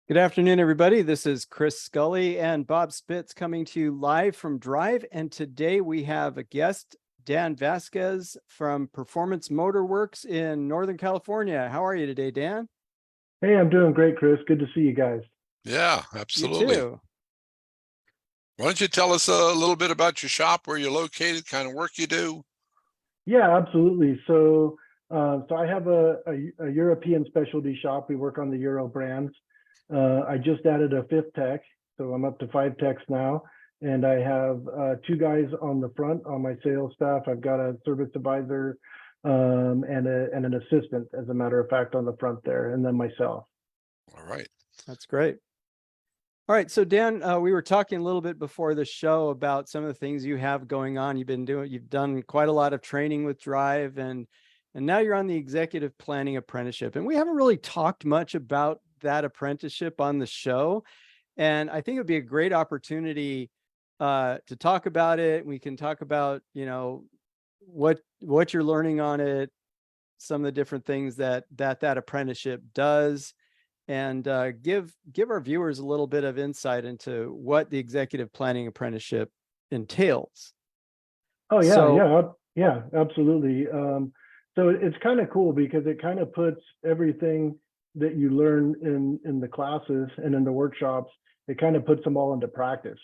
Good afternoon, everybody. This is Chris Scully and Bob Spitz coming to you live from Drive. And today we have a guest, Dan Vasquez from Performance Motor Works in Northern California. How are you today, Dan? Hey, I'm doing great, Chris. Good to see you guys. Yeah, You absolutely. too. Why don't you tell us a little bit about your shop, where you're located, kind of work you do? Yeah, absolutely. So I have a European specialty shop. We work on the Euro brands. I just added a fifth tech, so I'm up to 5 techs now. And I have 2 guys on the front on my sales staff. I've got a service advisor and an assistant, as a matter of fact, on the front there, and then myself. All right. That's great. All right. So Dan, we were talking a little bit before the show about some of the things you have going on. You've done quite a lot of training with Drive and now you're on the executive planning apprenticeship. And we haven't really talked much about that apprenticeship on the show. And I think it'd be a great opportunity to talk about it. We can talk about, what you're learning on it, some of the different things that apprenticeship does, and give our viewers a little bit of insight into what the executive planning apprenticeship entails. Oh yeah, So, yeah, absolutely. So it's kind of cool because it kind of puts everything that you learn in the classes and in the workshops, it kind of puts them all into practice.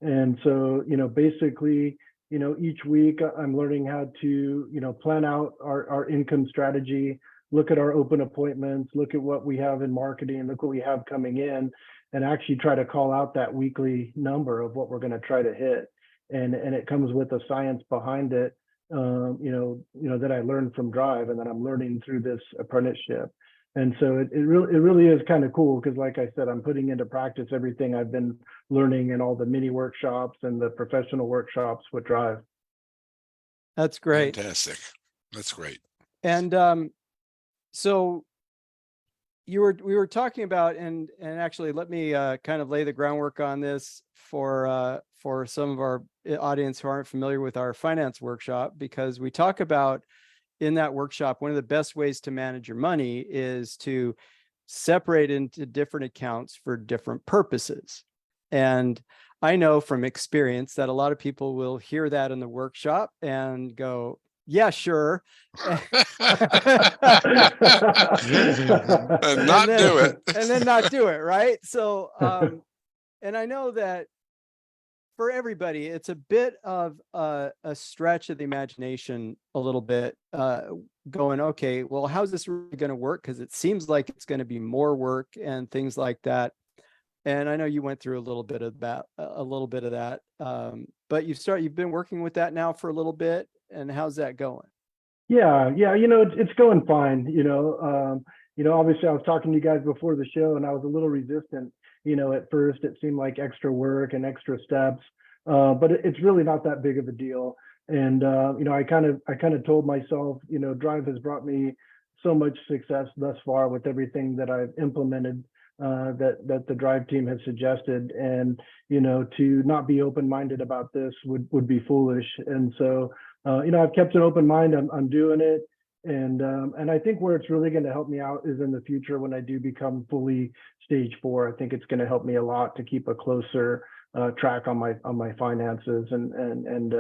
And so, basically, each week I'm learning how to, plan out our income strategy, look at our open appointments, look at what we have in marketing, look what we have coming in, and actually try to call out that weekly number of what we're going to try to hit. And it comes with a science behind it, that I learned from Drive and that I'm learning through this apprenticeship. And so it really is kind of cool because, like I said, I'm putting into practice everything I've been learning in all the mini workshops and the professional workshops with Drive. that's great. Fantastic. That's great. And so we were talking about, and actually let me kind of lay the groundwork on this for some of our audience who aren't familiar with our finance workshop, because we talk about in that workshop, one of the best ways to manage your money is to separate into different accounts for different purposes. And I know from experience that a lot of people will hear that in the workshop and go, yeah, sure. And not do it. And then not do it, right? So, and I know that for everybody, it's a bit of a stretch of the imagination a little bit, going, okay, well, how's this really going to work? Because it seems like it's going to be more work and things like that. And I know you went through a little bit of that, but you've been working with that now for a little bit. And how's that going? Yeah, it's going fine. Obviously I was talking to you guys before the show and I was a little resistant. At first it seemed like extra work and extra steps, but it's really not that big of a deal. And I kind of told myself, Drive has brought me so much success thus far with everything that I've implemented, that the Drive team has suggested, and to not be open-minded about this would be foolish. And so I've kept an open mind. I'm doing it. And I think where it's really going to help me out is in the future when I do become fully stage 4. I think it's going to help me a lot to keep a closer track on my finances and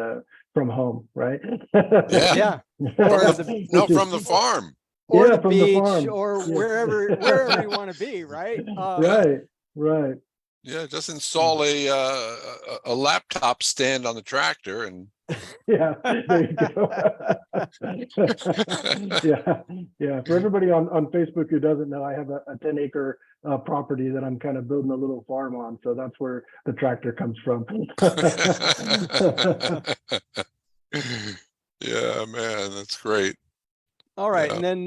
from home, right? Yeah. From the farm. Or Yeah, the from beach, the farm. or Yeah. wherever you want to be, right? Right. Yeah, just install a laptop stand on the tractor and Yeah, there you go. Yeah. For everybody on Facebook who doesn't know, I have a 10-acre property that I'm kind of building a little farm on. So that's where the tractor comes from. Yeah, man, that's great. All right. Yeah. And then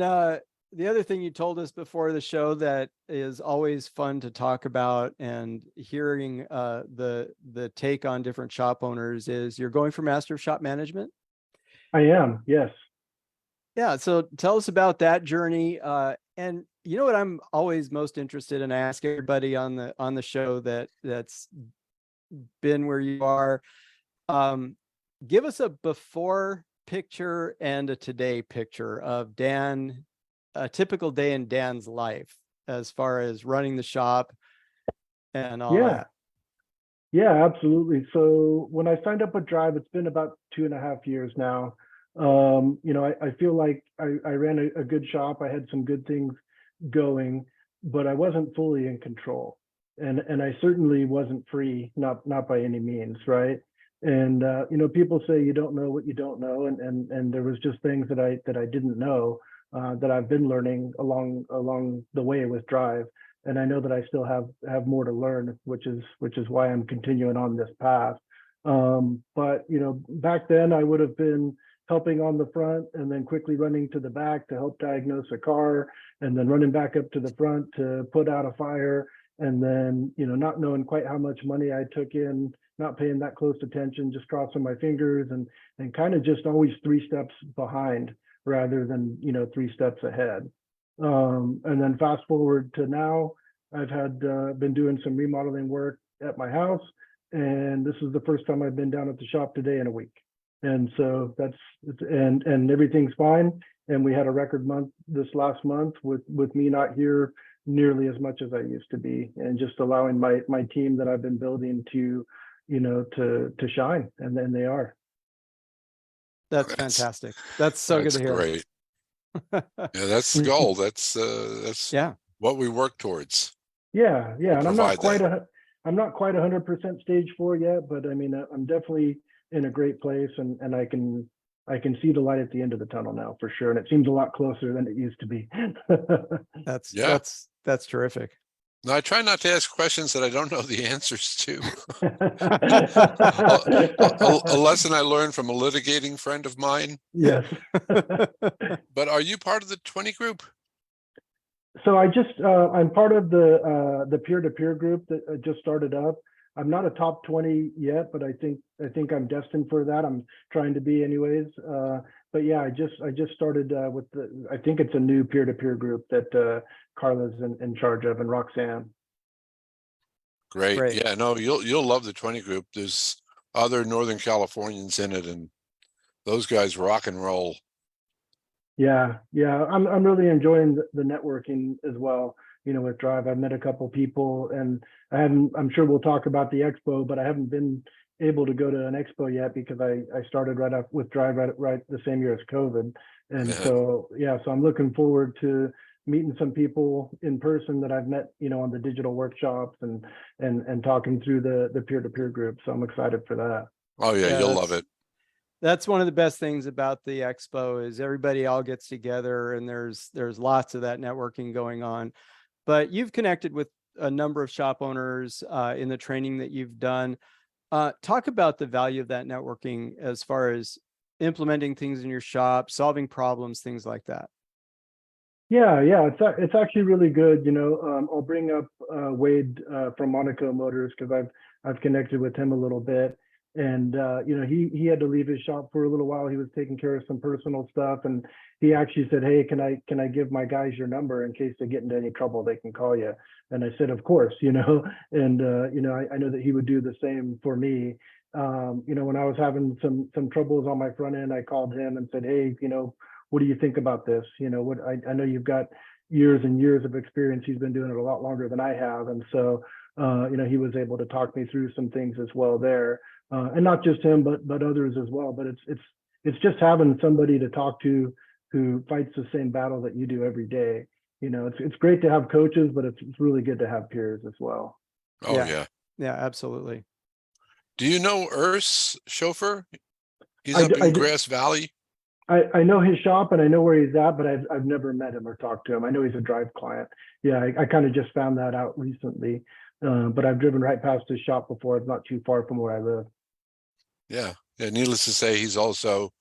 the other thing you told us before the show that is always fun to talk about, and hearing the take on different shop owners, is you're going for Master of Shop Management. I am, yes. Yeah. So tell us about that journey. And you know what I'm always most interested in, I ask everybody on the show that's been where you are, give us a before picture and a today picture of Dan, a typical day in Dan's life, as far as running the shop, and all Yeah. that? Yeah, absolutely. So when I signed up with Drive, it's been about 2.5 years now. I feel like I ran a good shop. I had some good things going, but I wasn't fully in control. And I certainly wasn't free, not by any means, right? And people say you don't know what you don't know, and there was just things that I didn't know that I've been learning along the way with Drive, and I know that I still have more to learn, which is why I'm continuing on this path. But back then I would have been helping on the front and then quickly running to the back to help diagnose a car, and then running back up to the front to put out a fire, and then not knowing quite how much money I took in, not paying that close attention, just crossing my fingers, and kind of just always 3 steps behind rather than 3 steps ahead. And then fast forward to now, I've been doing some remodeling work at my house, and this is the first time I've been down at the shop today in a week. And so and everything's fine. And we had a record month this last month with me not here nearly as much as I used to be, and just allowing my team that I've been building to shine, and then they are. That's fantastic. That's so good to hear. Great. Yeah, that's the goal. That's Yeah. what we work towards. Yeah. And I'm not Provide quite I'm not quite 100% stage 4 yet, but I mean, I'm definitely in a great place, and I can see the light at the end of the tunnel now for sure. And it seems a lot closer than it used to be. That's terrific. Now, I try not to ask questions that I don't know the answers to. A lesson I learned from a litigating friend of mine. Yes. But are you part of the 20 group? So I'm part of the peer-to-peer group that just started up. I'm not a top 20 yet, but I think I'm destined for that. I'm trying to be anyways. But yeah, I just started with I think it's a new peer-to-peer group that Carla's in charge of, and Roxanne. Great. Yeah, no, you'll love the 20 group. There's other Northern Californians in it, and those guys rock and roll. Yeah. I'm really enjoying the networking as well. With Drive, I've met a couple people, and I'm sure we'll talk about the expo, but I haven't been able to go to an expo yet because I started right up with Drive right the same year as COVID. And so I'm looking forward to meeting some people in person that I've met, on the digital workshops, and talking through the peer-to-peer group. So I'm excited for that. Oh yeah, you'll love it. That's one of the best things about the expo is everybody all gets together, and there's lots of that networking going on. But you've connected with a number of shop owners in the training that you've done. Talk about the value of that networking as far as implementing things in your shop, solving problems, things like that. Yeah, it's actually really good. I'll bring up Wade from Monaco Motors, because I've connected with him a little bit, and he had to leave his shop for a little while. He was taking care of some personal stuff, and he actually said, "Hey, can I give my guys your number in case they get into any trouble? They can call you." And I said, "Of course," and I know that he would do the same for me. When I was having some troubles on my front end, I called him and said, "Hey, what do you think about this? I know you've got years and years of experience. He's been doing it a lot longer than I have." And so, he was able to talk me through some things as well there. And not just him, but others as well. But it's just having somebody to talk to who fights the same battle that you do every day. It's great to have coaches, but it's really good to have peers as well. Oh yeah. Yeah, absolutely. Do you know Urs Chauffeur? He's up in Grass Valley. I know his shop, and I know where he's at, but I've never met him or talked to him. I know he's a Drive client. Yeah, I kind of just found that out recently. But I've driven right past his shop before. It's not too far from where I live. Yeah. Needless to say, he's also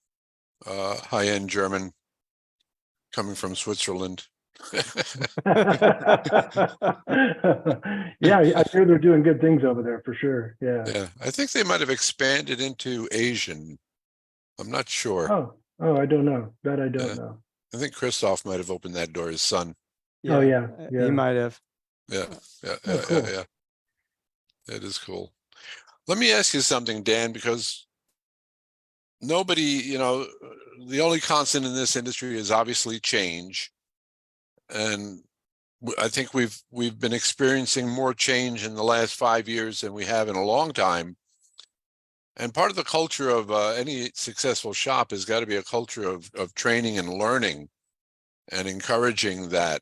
high-end German, coming from Switzerland. Yeah, I hear they're doing good things over there for sure. Yeah, I think they might have expanded into Asian. I'm not sure. Oh, I don't know. That I don't know. I think Christoph might have opened that door, his son. Yeah. Oh yeah. He might have. Yeah. Cool. Yeah. That is cool. Let me ask you something, Dan, because nobody, the only constant in this industry is obviously change. And I think we've been experiencing more change in the last 5 years than we have in a long time. And part of the culture of any successful shop has got to be a culture of training and learning and encouraging that.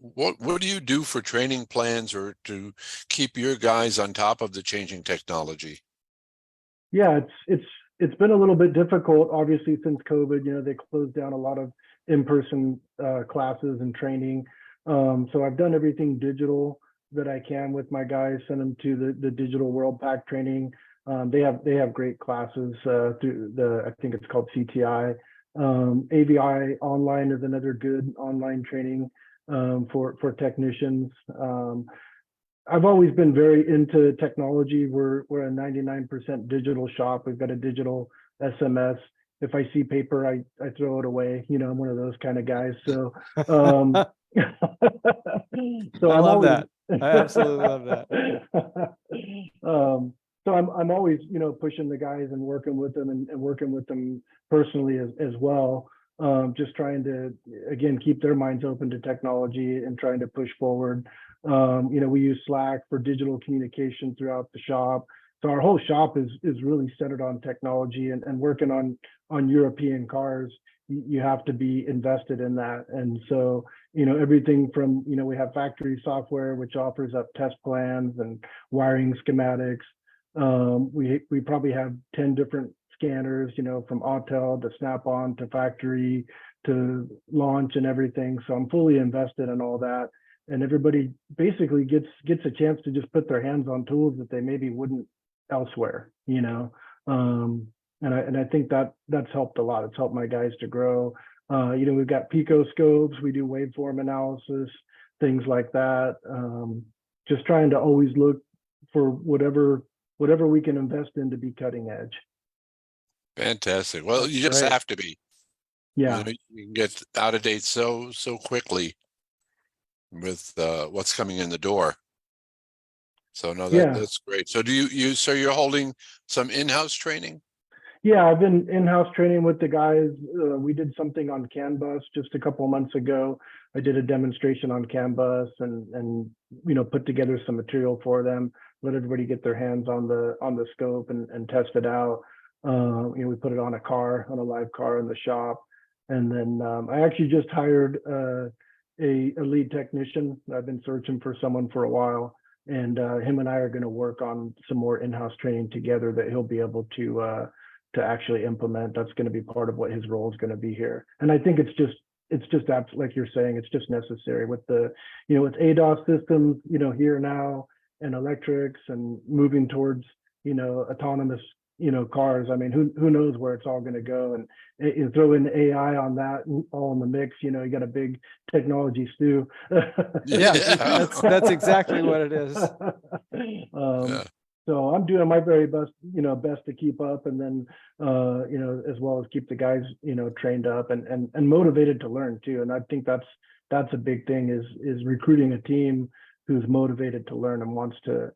What do you do for training plans or to keep your guys on top of the changing technology? Yeah, it's been a little bit difficult, obviously, since COVID. You know, they closed down a lot of in-person classes and training. So I've done everything digital that I can with my guys. Send them to the digital World Pack training. They have great classes through I think it's called CTI. AVI online is another good online training for technicians. I've always been very into technology. We're a 99% digital shop. We've got a digital SMS. If I see paper, I throw it away. You know, I'm one of those kind of guys. So, so I I'm love always, that. I absolutely love that. So I'm always, you know, pushing the guys and working with them and working with them personally as well. Just trying to, again, keep their minds open to technology and trying to push forward. You know, we use Slack for digital communication throughout the shop. So our whole shop is really centered on technology and working on European cars. You have to be invested in that. And so, you know, everything from, you know, we have factory software, which offers up test plans and wiring schematics. We probably have 10 different scanners, you know, from Autel to Snap-on to factory to launch and everything. So I'm fully invested in all that. And everybody basically gets a chance to just put their hands on tools that they maybe wouldn't elsewhere, you know. And I think that's helped a lot. It's helped my guys to grow. You know, we've got pico scopes, we do waveform analysis, things like that. Just trying to always look for whatever we can invest in to be cutting edge. Fantastic. Well, you just Right. have to be. Yeah. You know, you can get out of date so quickly with what's coming in the door. So no, Yeah. that's great. So do so you're holding some in-house training? Yeah, I've been in-house training with the guys. We did something on CAN bus just a couple of months ago. I did a demonstration on CAN bus and you know, put together some material for them, let everybody get their hands on the scope and test it out. You know, we put it on a live car in the shop. And then I actually just hired a lead technician. I've been searching for someone for a while, and him and I are going to work on some more in-house training together that he'll be able to actually implement. That's going to be part of what his role is going to be here. And I think it's just like you're saying, it's just necessary with the, you know, with ADAS systems, you know, here now, and electrics and moving towards, you know, autonomous, you know, cars. I mean, who knows where it's all going to go? And you throw in AI on that all in the mix, you know, you got a big technology stew. Yeah, that's exactly what it is. Yeah. So I'm doing my very best, you know, to keep up, and then, you know, as well as keep the guys, you know, trained up and motivated to learn too. And I think that's a big thing is recruiting a team who's motivated to learn and wants to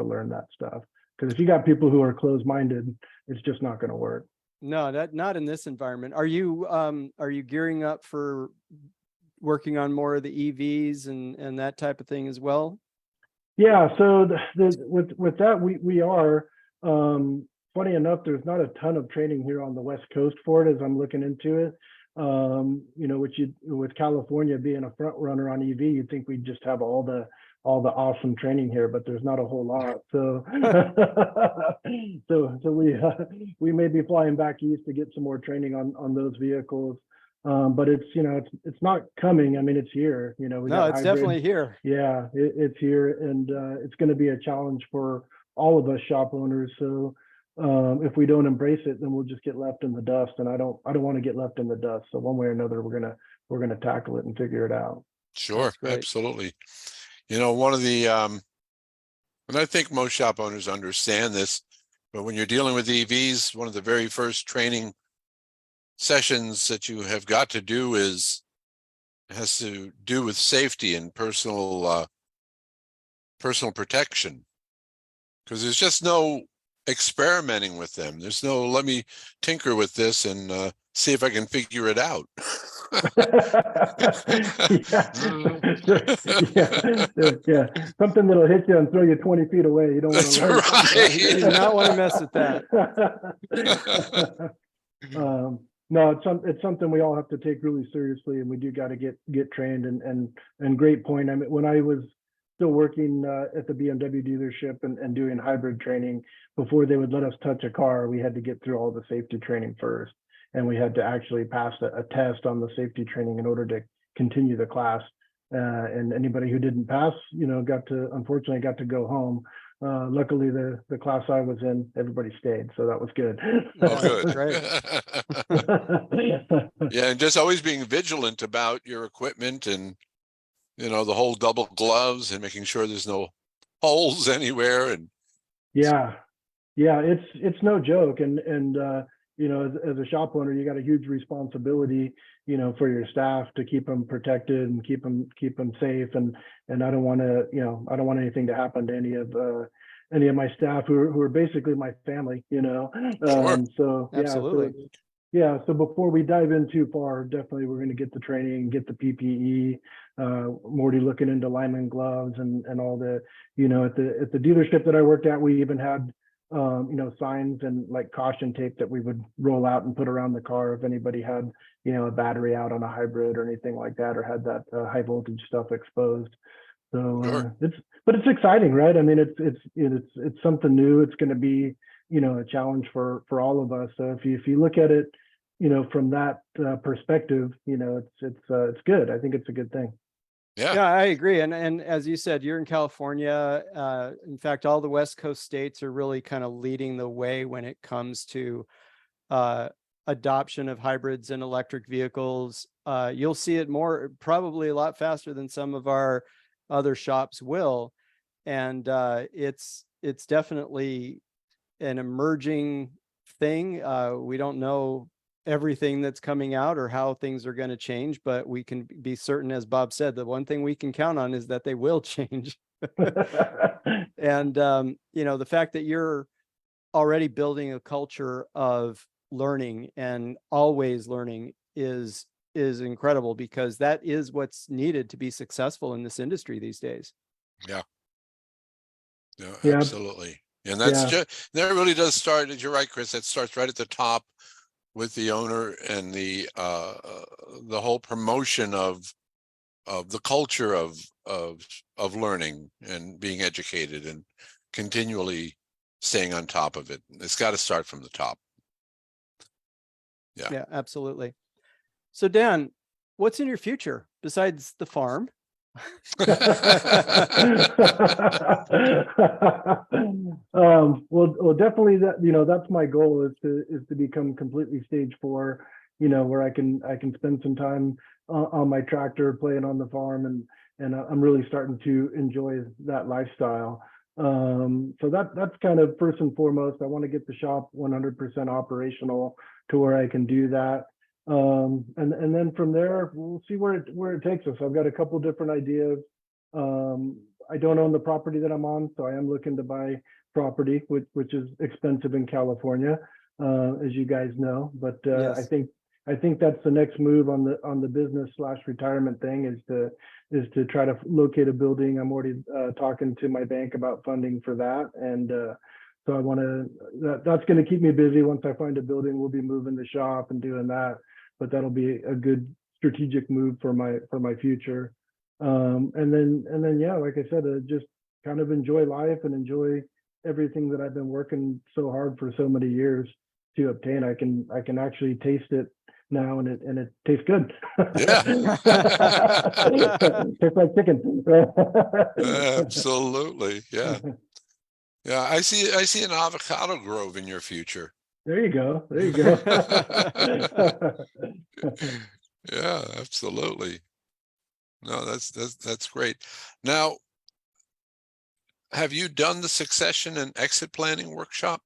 learn that stuff. Because if you got people who are closed-minded, it's just not going to work. No, not in this environment. Are you gearing up for working on more of the EVs and that type of thing as well? Yeah, so with that we are. Funny enough, there's not a ton of training here on the West Coast for it as I'm looking into it. You know, with California being a front runner on EV, you'd think we'd just have all the awesome training here, but there's not a whole lot. So we may be flying back east to get some more training on those vehicles. But it's, you know, it's not coming. I mean, it's here, you know. No, it's definitely here. Yeah, it's here, and it's going to be a challenge for all of us shop owners. So if we don't embrace it, then we'll just get left in the dust, and I don't want to get left in the dust. So one way or another, we're gonna tackle it and figure it out. Sure, That's great. absolutely. You know, one of the and I think most shop owners understand this, but when you're dealing with EVs, one of the very first training sessions that you have got to do has to do with safety and personal protection, because there's just no experimenting with them. There's no let me tinker with this and see if I can figure it out. Yeah. Something that'll hit you and throw you 20 feet away. You don't want That's to learn. right. You do not want to mess with that. No, it's something we all have to take really seriously, and we do got to get trained. And great point. I mean, when I was still working at the BMW dealership and doing hybrid training, before they would let us touch a car, we had to get through all the safety training first, and we had to actually pass a test on the safety training in order to continue the class. And anybody who didn't pass, unfortunately got to go home. Luckily, the class I was in, everybody stayed, so that was good. Oh, good. Great. Yeah, and just always being vigilant about your equipment and, the whole double gloves and making sure there's no holes anywhere. And Yeah, it's no joke, and as a shop owner, you got a huge responsibility, for your staff to keep them protected and keep them safe, and I don't want to, I don't want anything to happen to any of my staff who are basically my family, Sure. so Absolutely. so before we dive in too far, definitely we're going to get the training, get the PPE. Morty looking into lineman gloves and all the, at the dealership that I worked at, we even had signs and like caution tape that we would roll out and put around the car if anybody had, a battery out on a hybrid or anything like that, or had that high voltage stuff exposed. So Sure. it's exciting, right? I mean, it's something new. It's going to be, a challenge for all of us. So if you look at it, from that perspective, it's good. I think it's a good thing. Yeah. I agree. And as you said, you're in California. In fact, all the West Coast states are really kind of leading the way when it comes to adoption of hybrids and electric vehicles. You'll see it probably a lot faster than some of our other shops will. And it's definitely an emerging thing. We don't know everything that's coming out or how things are going to change, but we can be certain, as Bob said, the one thing we can count on is that they will change. And the fact that you're already building a culture of learning and always learning is incredible, because that is what's needed to be successful in this industry these days. Yeah, Yeah. absolutely. And that's just, that really does start, you're right, Chris, that starts right at the top with the owner and the whole promotion of the culture of learning and being educated and continually staying on top of it. It's got to start from the top. Yeah, absolutely. So Dan, what's in your future besides the farm? Well, definitely that, that's my goal is to become completely stage 4, where I can spend some time on my tractor playing on the farm, and I'm really starting to enjoy that lifestyle. So that's kind of first and foremost. I want to get the shop 100% operational to where I can do that. And then from there, we'll see where it takes us. I've got a couple different ideas. I don't own the property that I'm on, so I am looking to buy property, which is expensive in California, as you guys know. But Yes. I think that's the next move on the business/retirement thing, is to try to locate a building. I'm already talking to my bank about funding for that, and so I want to. That's going to keep me busy. Once I find a building, we'll be moving the shop and doing that. But that'll be a good strategic move for my future. And then yeah, like I said, just kind of enjoy life and enjoy everything that I've been working so hard for so many years to obtain. I can actually taste it now, and it tastes good. Yeah. Tastes like chicken. Absolutely. Yeah. Yeah. I see an avocado grove in your future. There you go. There you go. Yeah, absolutely. No, that's great. Now, have you done the succession and exit planning workshop,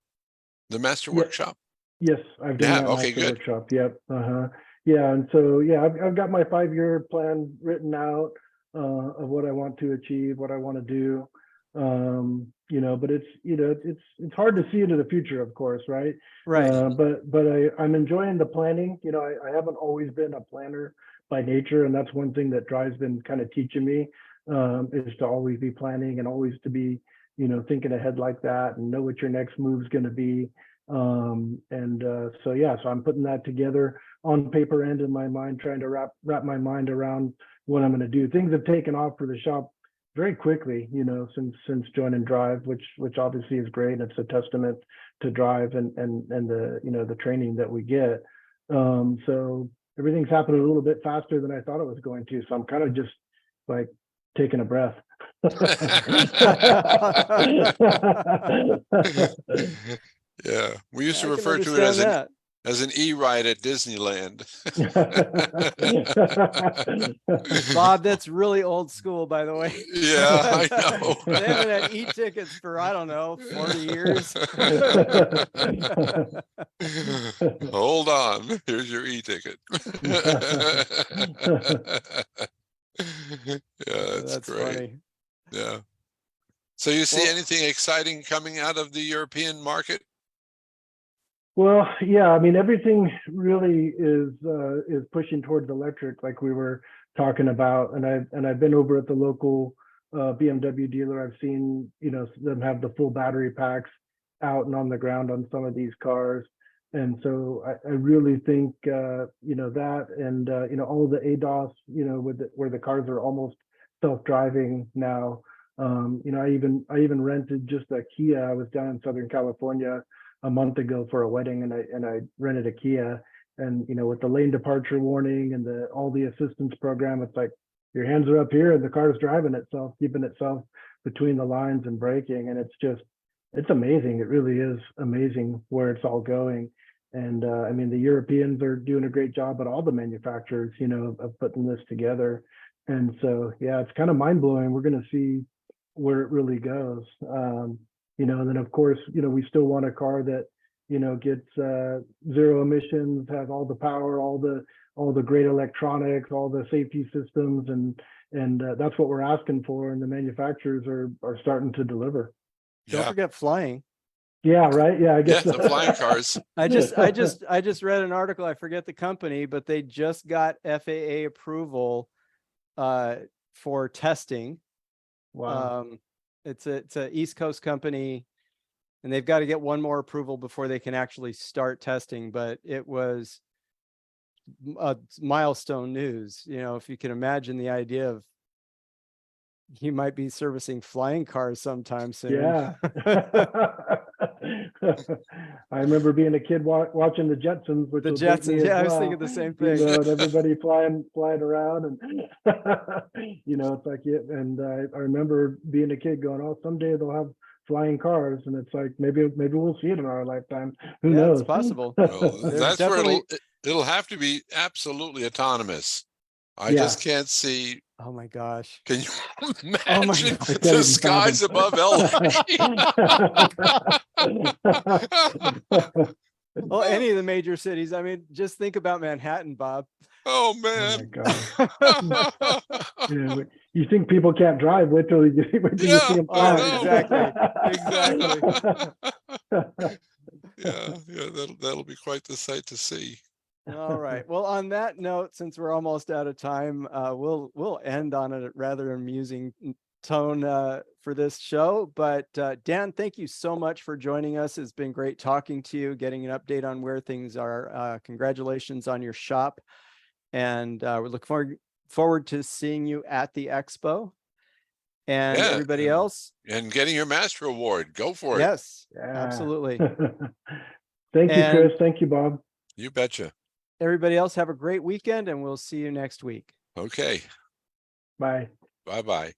the master workshop? Yes, I've You done have? that Okay, master good. workshop. Yep. Yeah, and so yeah, I've got my 5-year plan written out of what I want to achieve, what I want to do. You know, but it's, you know, it's hard to see into the future, of course, right? Right. But I'm enjoying the planning. You know, I haven't always been a planner by nature, and that's one thing that Drive's been kind of teaching me, is to always be planning and always to be, you know, thinking ahead like that and know what your next move's going to be. So yeah, so I'm putting that together on paper and in my mind, trying to wrap my mind around what I'm going to do. Things have taken off for the shop very quickly, you know, since joining Drive, which obviously is great. And it's a testament to Drive and the, you know, the training that we get. So everything's happening a little bit faster than I thought it was going to. So I'm kind of just like taking a breath. Yeah, we used to I can refer to it understand as an e-ride at Disneyland. Bob, that's really old school, by the way. Yeah, I know. They haven't had e-tickets for, I don't know, 40 years. Hold on, here's your e-ticket. Yeah, that's great. Funny. Yeah. So you see Well, anything exciting coming out of the European market? Well, yeah, I mean, everything really is pushing towards electric, like we were talking about. And I've been over at the local BMW dealer. I've seen, you know, them have the full battery packs out and on the ground on some of these cars. And so I really think, you know, that and, you know, all the ADAS, you know, where the cars are almost self-driving now. You know, I even rented just a Kia. I was down in Southern California a month ago for a wedding, and I rented a Kia. And you know, with the lane departure warning and all the assistance program, it's like your hands are up here and the car's driving itself, keeping itself between the lines and braking. And it's amazing. It really is amazing where it's all going. And I mean, the Europeans are doing a great job, but all the manufacturers, you know, of putting this together. And so, yeah, it's kind of mind blowing. We're going to see where it really goes. You know, and then of course, you know, we still want a car that, you know, gets zero emissions, has all the power, all the great electronics, all the safety systems, and that's what we're asking for, and the manufacturers are starting to deliver. don't Yeah, forget flying. Yeah, right. Yeah, I guess the flying cars. I just read an article. I forget the company, but they just got FAA approval for testing. Wow. It's a East Coast company, and they've got to get one more approval before they can actually start testing. But it was a milestone news. You know, if you can imagine the idea of he might be servicing flying cars sometime soon. Yeah. I remember being a kid watching the Jetsons, which The will date me Jetsons. as Yeah, I was well. thinking the same You thing. know, and everybody flying around, and you know, it's like it. And I remember being a kid going, "Oh, someday they'll have flying cars," and it's like maybe we'll see it in our lifetime. Who knows? It's possible. Well, There's that's definitely- where it'll have to be absolutely autonomous. I Yeah. just can't see. Oh my gosh. Can you Oh my imagine God. I can't the even skies fathom. above LA? Well, any of the major cities. I mean, just think about Manhattan, Bob. Oh Oh my man. God. Yeah, you think people can't drive? Wait till you see Yeah, them I fly. Exactly. Yeah, that'll be quite the sight to see. All right. Well, on that note, since we're almost out of time, we'll end on a rather amusing tone for this show. But Dan, thank you so much for joining us. It's been great talking to you, getting an update on where things are. Congratulations on your shop, and we look forward to seeing you at the expo. And Yeah, everybody else, and getting your master award. Go for it. yes, Yeah. absolutely. Thank you, And- Chris. Thank you, Bob. You betcha. Everybody else, have a great weekend, and we'll see you next week. Okay. Bye. Bye-bye.